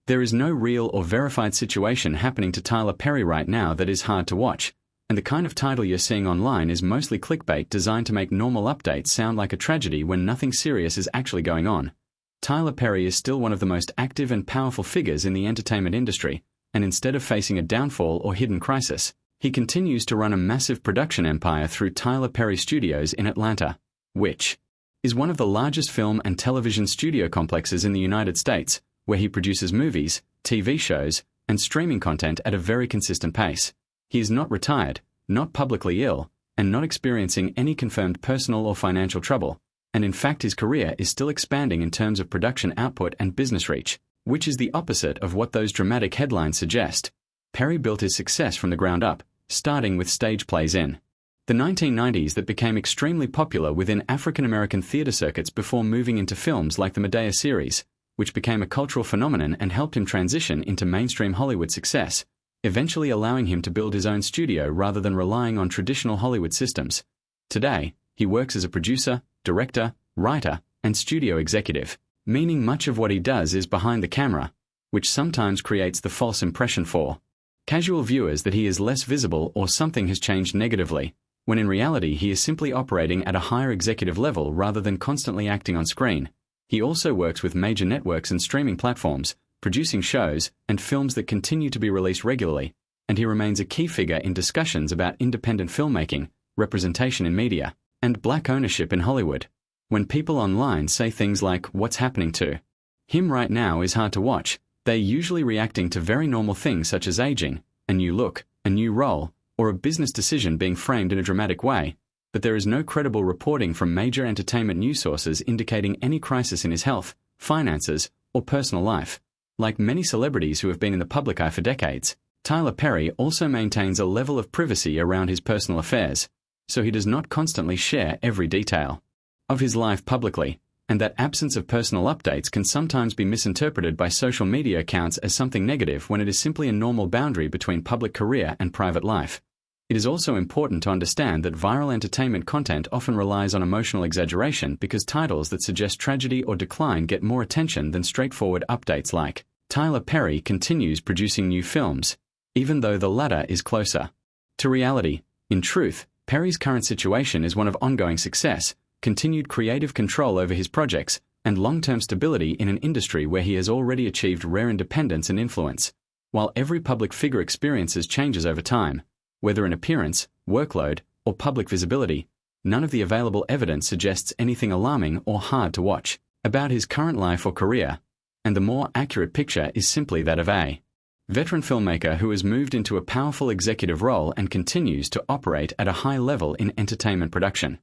There is no real or verified situation happening to Tyler Perry right now that is hard to watch, and the kind of title you're seeing online is mostly clickbait designed to make normal updates sound like a tragedy when nothing serious is actually going on. Tyler Perry is still one of the most active and powerful figures in the entertainment industry, and instead of facing a downfall or hidden crisis, he continues to run a massive production empire through Tyler Perry Studios in Atlanta, which is one of the largest film and television studio complexes in the United States, where he produces movies, TV shows, and streaming content at a very consistent pace. He is not retired, not publicly ill, and not experiencing any confirmed personal or financial trouble, and in fact his career is still expanding in terms of production output and business reach, which is the opposite of what those dramatic headlines suggest. Perry built his success from the ground up, starting with stage plays in the 1990s that became extremely popular within African American theater circuits before moving into films like the Medea series, which became a cultural phenomenon and helped him transition into mainstream Hollywood success, eventually allowing him to build his own studio rather than relying on traditional Hollywood systems. Today, he works as a producer, director, writer, and studio executive, meaning much of what he does is behind the camera, which sometimes creates the false impression for casual viewers that he is less visible or something has changed negatively, when in reality he is simply operating at a higher executive level rather than constantly acting on screen. He also works with major networks and streaming platforms, producing shows and films that continue to be released regularly, and he remains a key figure in discussions about independent filmmaking, representation in media, and black ownership in Hollywood. When people online say things like, "What's happening to him right now is hard to watch," they're usually reacting to very normal things such as aging, a new look, a new role, or a business decision being framed in a dramatic way, but there is no credible reporting from major entertainment news sources indicating any crisis in his health, finances, or personal life. Like many celebrities who have been in the public eye for decades, Tyler Perry also maintains a level of privacy around his personal affairs, so he does not constantly share every detail of his life publicly, and that absence of personal updates can sometimes be misinterpreted by social media accounts as something negative when it is simply a normal boundary between public career and private life. It is also important to understand that viral entertainment content often relies on emotional exaggeration because titles that suggest tragedy or decline get more attention than straightforward updates like, "Tyler Perry continues producing new films," even though the latter is closer to reality. In truth, Perry's current situation is one of ongoing success, continued creative control over his projects, and long-term stability in an industry where he has already achieved rare independence and influence. While every public figure experiences changes over time, whether in appearance, workload, or public visibility, none of the available evidence suggests anything alarming or hard to watch about his current life or career, and the more accurate picture is simply that of a veteran filmmaker who has moved into a powerful executive role and continues to operate at a high level in entertainment production.